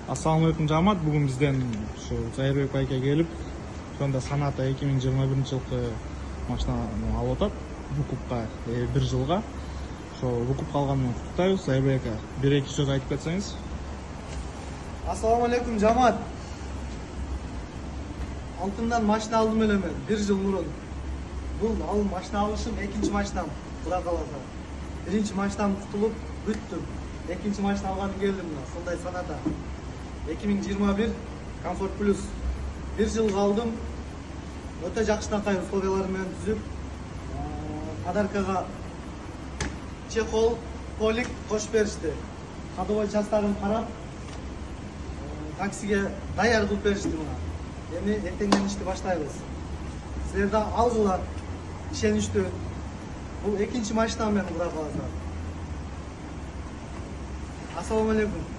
Assalamu alaikum Жамат. Бүгін бізден Зайырбек байке келіп, сонда Саната 2021 жылғы машинаны алып отат. Вукупқа 1 жылға. Вукупқа алғанмен құттықтаймыз. Зайырбек ака, бір-екі сөз айтып кетсеңіз. Assalamu alaikum Жамат. Алтындан машина алдым эле мен 1 жыл мурун. Бул машина алышым экинчи машинам, Кудай кааласа. Биринчи машинам кутулуп бүттүм. Экинчи машина алганы келдим мына, сондай Саната. 2021 Комфорт Плюс 1 жыл калдым. Өтө жакшынакай условиялар менен түзүп, подаркага чехол, полик кошуп беришти. Ходовой частарын карап, таксиге даяр кылып беришти мына. Эми эртеңден ишти баштайбыз. Силер да алгыла, ишеничтүү. Бул экинчи машинам менен, Кудай кааласа. Ассаламу алейкум.